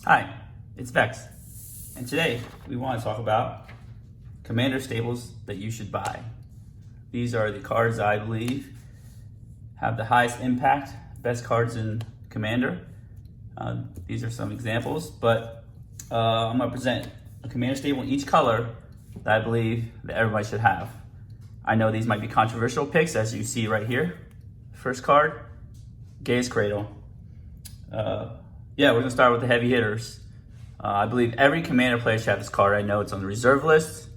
Hi, it's Vex, and today we want to talk about Commander staples that you should buy. These are the cards I believe have the highest impact, best cards in Commander. These are some examples, but I'm going to present a Commander staple in each color that I believe that everybody should have. I know these might be controversial picks, as you see right here. First card, Cradle. We're gonna start with the heavy hitters. I believe every Commander player should have this card. I know it's on the reserve list.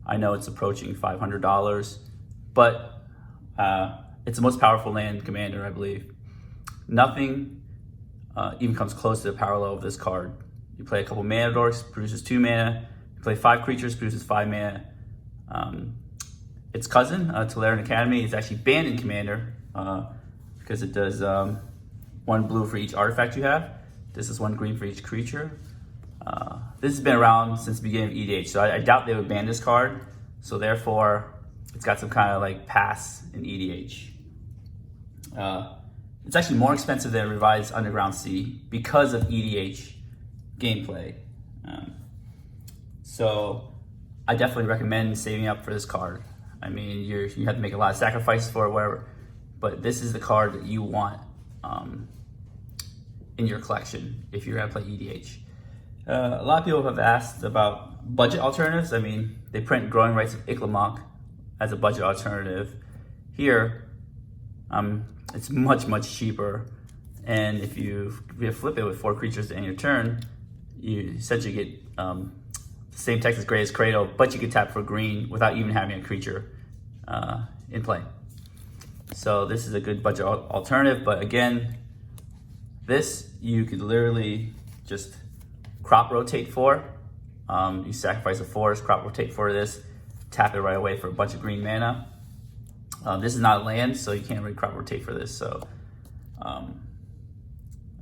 I know it's approaching $500, but it's the most powerful land in Commander, I believe. Nothing even comes close to the power level of this card. You play a couple mana dorks, produces 2 mana. You play 5 creatures, produces 5 mana. Its cousin, Tolarian Academy, is actually banned in Commander because it does 1 blue for each artifact you have. This is 1 green for each creature. This has been around since the beginning of EDH, so I doubt they would ban this card. So therefore, it's got some kind of like pass in EDH. It's actually more expensive than Revised Underground Sea because of EDH gameplay. So I definitely recommend saving up for this card. I mean, you have to make a lot of sacrifices for it, whatever, but this is the card that you want in your collection if you're gonna play EDH. A lot of people have asked about budget alternatives. I mean, they print Growing Rights of Iklamoc as a budget alternative. Here, it's much cheaper, and if you flip it with 4 creatures to end your turn, you essentially get the same text as Cradle, but you can tap for green without even having a creature in play. So this is a good budget alternative, but again, this you could literally just crop rotate for. You sacrifice a forest, crop rotate for this, tap it right away for a bunch of green mana. This is not a land, so you can't really crop rotate for this. So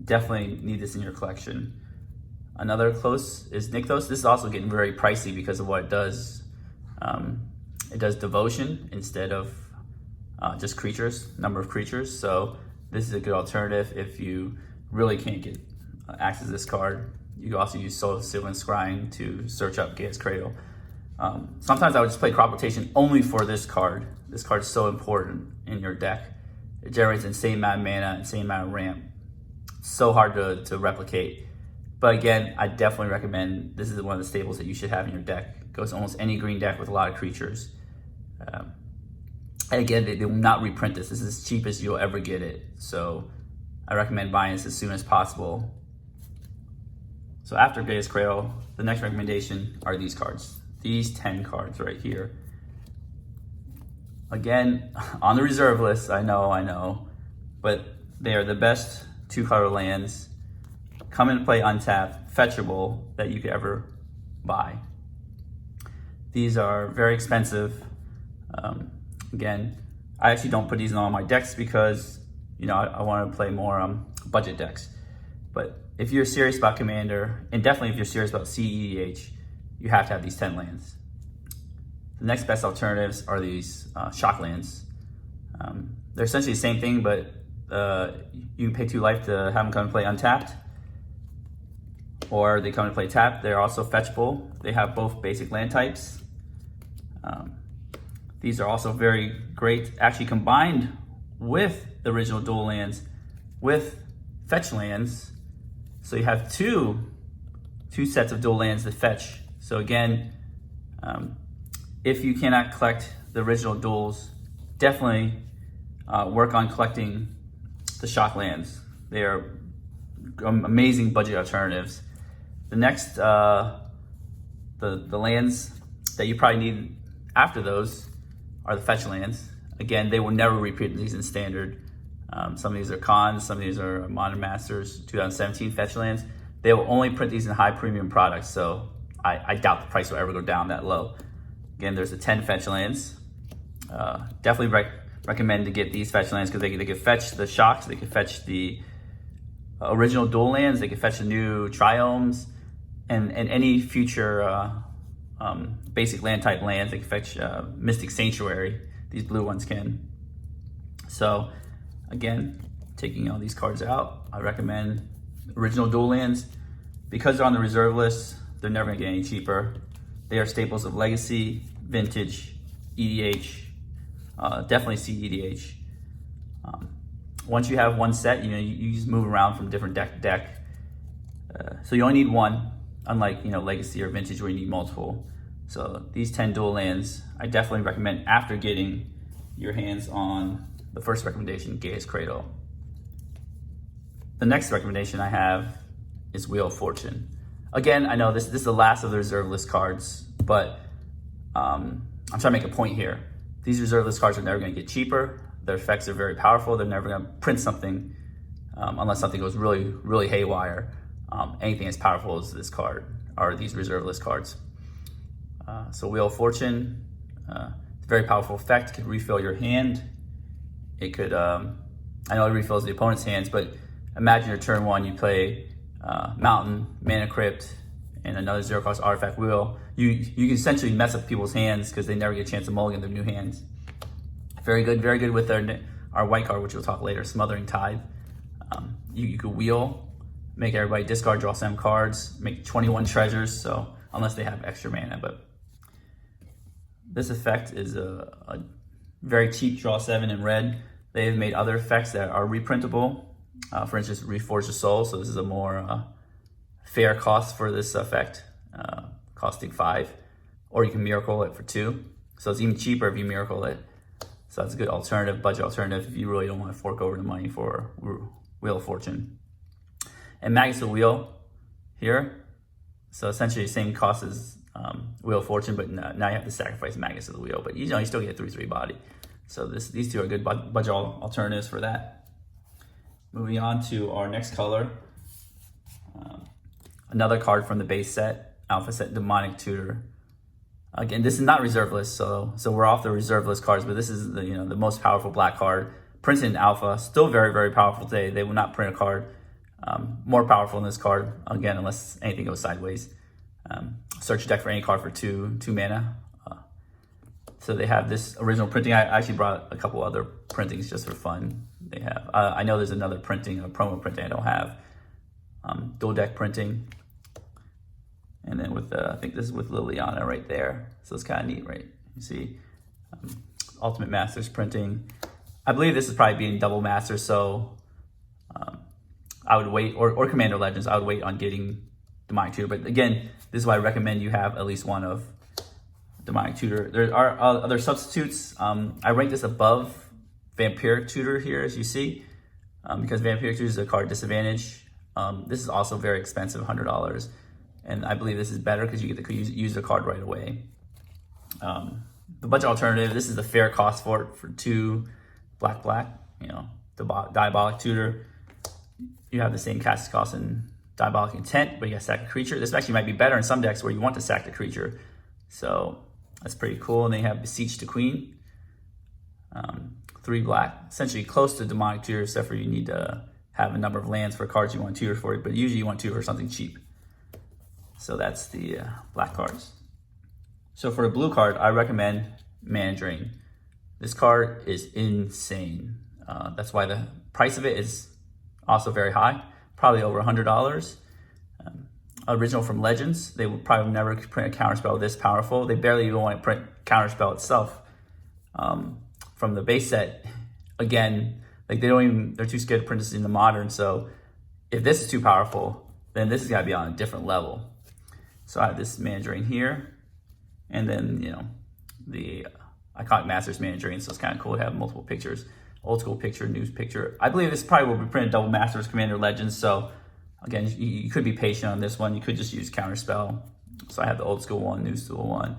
definitely need this in your collection. Another close is Nykthos. This is also getting very pricey because of what it does. It does devotion instead of just creatures, number of creatures. So this is a good alternative if you really can't get access to this card. You can also use Soul of Sylvan Scrying to search up Gaia's Cradle. Sometimes I would just play crop rotation only for this card. This card is so important in your deck. It generates insane amount of mana, insane amount of ramp. So hard to replicate. But again, I definitely recommend, this is one of the staples that you should have in your deck. It goes to almost any green deck with a lot of creatures. And again, they will not reprint this. This is as cheap as you'll ever get it. So I recommend buying this as soon as possible. So after Gaia's Cradle, the next recommendation are these cards. These 10 cards right here. Again, on the reserve list, I know, but they are the best 2-color lands, come into play untapped, fetchable, that you could ever buy. These are very expensive. Again, I actually don't put these in all my decks because, I want to play more budget decks. But if you're serious about Commander, and definitely if you're serious about CEDH, you have to have these 10 lands. The next best alternatives are these shock lands. They're essentially the same thing, but you can pay 2 life to have them come and play untapped, or they come and play tapped. They're also fetchable. They have both basic land types. These are also very great, actually combined with the original dual lands, with Fetchlands. So you have two sets of dual lands to fetch. So again, if you cannot collect the original duals, definitely work on collecting the shock lands. They are amazing budget alternatives. The next, the lands that you probably need after those are the Fetchlands. Again, they will never reprint these in standard. Some of these are cons, some of these are Modern Masters 2017 Fetchlands. They will only print these in high premium products, so I doubt the price will ever go down that low. Again, there's the 10 Fetchlands. Definitely recommend to get these Fetchlands because they can fetch the shocks, they can fetch the original dual lands, they can fetch the new triomes, and any future basic land type lands. They can fetch Mystic Sanctuary. These blue ones can. So again, taking all these cards out, I recommend original dual lands, Because they're on the reserve list, they're never gonna get any cheaper. They are staples of Legacy, Vintage, EDH, definitely see EDH. Once you have one set, you just move around from different deck to deck. So you only need one, unlike Legacy or Vintage where you need multiple. So these 10 dual lands, I definitely recommend after getting your hands on the first recommendation, Gaia's Cradle. The next recommendation I have is Wheel of Fortune. Again, I know this is the last of the reserve list cards, but I'm trying to make a point here. These reserve list cards are never going to get cheaper. Their effects are very powerful. They're never going to print something unless something goes really, really haywire. Anything as powerful as this card are these reserve list cards. So Wheel of Fortune, it's a very powerful effect. It could refill your hand. It could, I know it refills the opponent's hands, but imagine your turn one, you play Mountain, Mana Crypt, and another 0-cost artifact wheel. You can essentially mess up people's hands because they never get a chance to mulligan their new hands. Very good with our white card, which we'll talk later, Smothering Tide. You could wheel, make everybody discard, draw 7 cards, make 21 treasures, so unless they have extra mana. But this effect is a very cheap draw 7 in red. They've made other effects that are reprintable. For instance, Reforge the Soul, so this is a more fair cost for this effect, costing 5. Or you can miracle it for 2. So it's even cheaper if you miracle it. So that's a good alternative, budget alternative, if you really don't want to fork over the money for Wheel of Fortune. And Magus of Wheel here. So essentially the same cost as Wheel of Fortune, but now you have to sacrifice Magus of the Wheel. But you still get 3/3 body. So these two are good budget alternatives for that. Moving on to our next color. Another card from the base set, Alpha Set, Demonic Tutor. Again, this is not reserve list, so we're off the reserve list cards, but this is the most powerful black card. Printed in Alpha, still very, very powerful today. They will not print a card more powerful than this card, again, unless anything goes sideways. Search your deck for any card for two mana. So they have this original printing. I actually brought a couple other printings just for fun. They have, I know there's another printing, a promo printing I don't have. Dual deck printing. And then with, I think this is with Liliana right there. So it's kind of neat, right? You see Ultimate Masters printing. I believe this is probably being double master, so I would wait, or Commander Legends, I would wait on getting Demonic Tutor. But again, this is why I recommend you have at least one of Demonic Tutor. There are other substitutes. I rank this above Vampiric Tutor here, as you see, because Vampiric Tutor is a card disadvantage. This is also very expensive, $100. And I believe this is better because you get to use the card right away. The budget alternative, this is the fair cost for it, for 2 black, the Diabolic Tutor. You have the same cast cost in Diabolic Intent, but you got to sack a creature. This actually might be better in some decks where you want to sack the creature. So that's pretty cool. And then you have Beseech the Queen. 3 black, essentially close to Demonic Tutor, except for you need to have a number of lands for cards you want to tutor for it, but usually you want to tutor for something cheap. So that's the black cards. So for the blue card, I recommend Mana Drain. This card is insane. That's why the price of it is also very high, probably over $100. Original from Legends, they would probably never print a counterspell this powerful. They barely even want to print counterspell itself. From the base set, again, like they're too scared to print this in the modern. So if this is too powerful, then this has got to be on a different level. So I have this Mana Drain here, and then, the Iconic Masters Mana Drain, so it's kind of cool to have multiple pictures. Old school picture, news picture. I believe this probably will be printed double Masters, Commander Legends, so again, you could be patient on this one. You could just use Counterspell. So I have the old school one, new school one.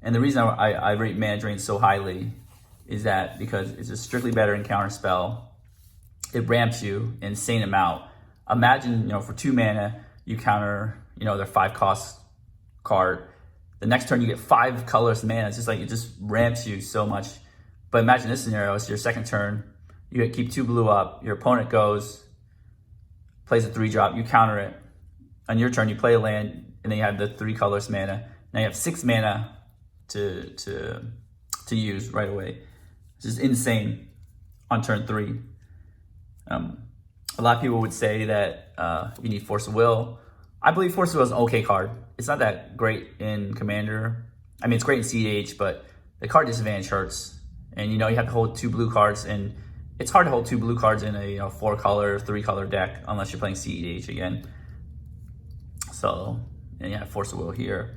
And the reason I rate Mana Drain so highly is that because it's just strictly better in Counterspell. It ramps you an insane amount. Imagine, for 2 mana, you counter, their 5 cost card. The next turn you get 5 colorless mana. It's just like, it just ramps you so much. But imagine this scenario, it's your second turn, you keep 2 blue up, your opponent goes, plays a 3-drop, you counter it. On your turn, you play a land, and then you have the 3 colorless mana. Now you have 6 mana to use right away. It's just insane on turn 3. A lot of people would say that you need Force of Will I believe Force of Will is an okay card. It's not that great in Commander. I mean, it's great in EDH, but the card disadvantage hurts. And you know, you have to hold 2 blue cards, and it's hard to hold 2 blue cards in a 4-color, 3-color deck unless you're playing EDH again. So, and you have Force of Will here.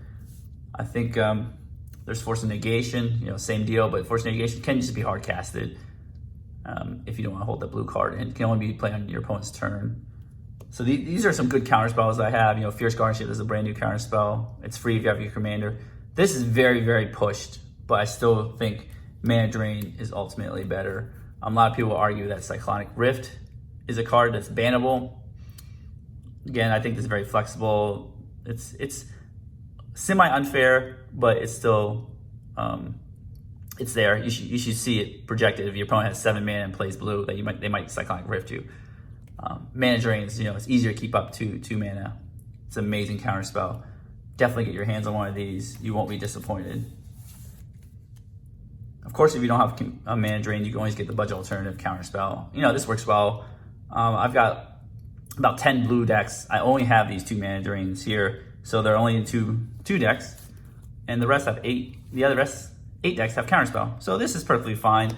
I think there's Force of Negation, same deal, but Force of Negation can just be hard casted if you don't want to hold the blue card, and can only be played on your opponent's turn. So these are some good counter spells I have. Fierce Guardianship is a brand new counter spell. It's free if you have your commander. This is very, very pushed, but I still think Mana Drain is ultimately better. A lot of people argue that Cyclonic Rift is a card that's bannable. Again, I think this is very flexible. It's semi-unfair, but it's still, it's there. You should see it projected. If your opponent has 7 mana and plays blue, that they might Cyclonic Rift you. Mana Drains, it's easier to keep up 2 mana. It's an amazing counter spell. Definitely get your hands on one of these. You won't be disappointed. Of course, if you don't have a Mana Drain, you can always get the budget alternative counter spell. this works well. I've got about 10 blue decks. I only have these 2 Mana Drains here, so they're only in two decks, and the rest have 8. The other rest 8 decks have counter spell. So this is perfectly fine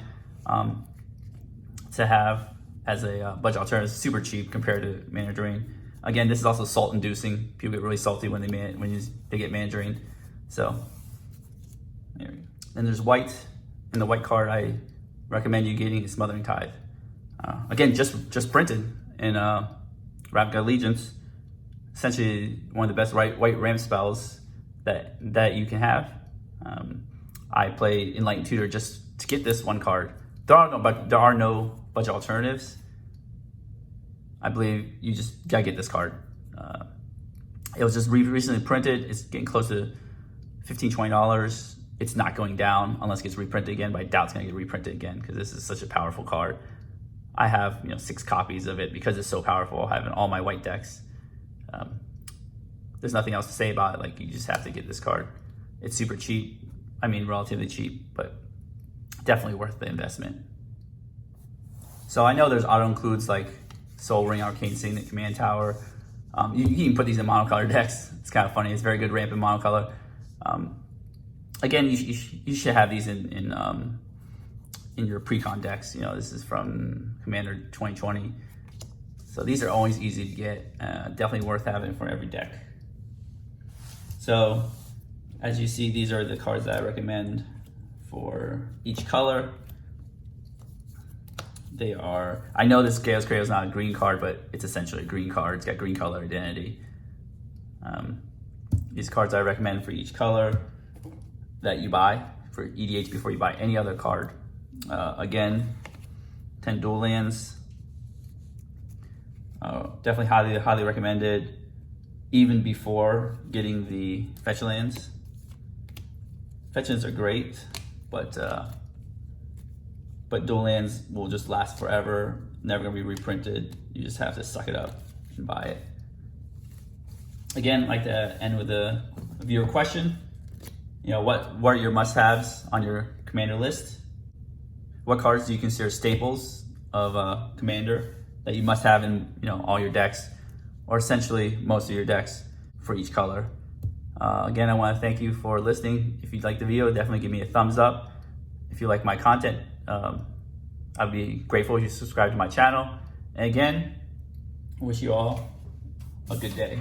to have as a budget alternative. It's super cheap compared to Mana Drain. Again, this is also salt inducing. People get really salty when they get Mana Drain. So there we go. And there's white. And the white card I recommend you getting is Smothering Tithe. Again, just printed in Ravnica Allegiance. Essentially one of the best white ramp spells that you can have. I play Enlightened Tutor just to get this one card. There are no budget alternatives. I believe you just gotta get this card. It was just recently printed. It's getting close to $15, $20. It's not going down unless it gets reprinted again, but I doubt it's gonna get reprinted again because this is such a powerful card. I have 6 copies of it because it's so powerful. I have it in all my white decks. There's nothing else to say about it. Like, you just have to get this card. It's super cheap. I mean, relatively cheap, but definitely worth the investment. So I know there's auto includes like Soul Ring, Arcane Signet, Command Tower. You can even put these in monocolor decks. It's kind of funny. It's very good ramp in monocolor. Again, you should have these in your pre-con decks. This is from Commander 2020. So these are always easy to get. Definitely worth having for every deck. So as you see, these are the cards that I recommend for each color. They are, I know this Chaos Cradle is not a green card, but it's essentially a green card. It's got green color identity. These cards I recommend for each color that you buy for EDH before you buy any other card. Again, 10 dual lands. Definitely highly recommended, even before getting the Fetchlands. Fetchlands are great, but dual lands will just last forever, never gonna be reprinted. You just have to suck it up and buy it. Again, I'd like to end with a viewer question. What are your must-haves on your commander list? What cards do you consider staples of a commander that you must have in all your decks, or essentially most of your decks for each color? Again, I want to thank you for listening. If you like the video, definitely give me a thumbs up. If you like my content, I'd be grateful if you subscribe to my channel. And again, I wish you all a good day.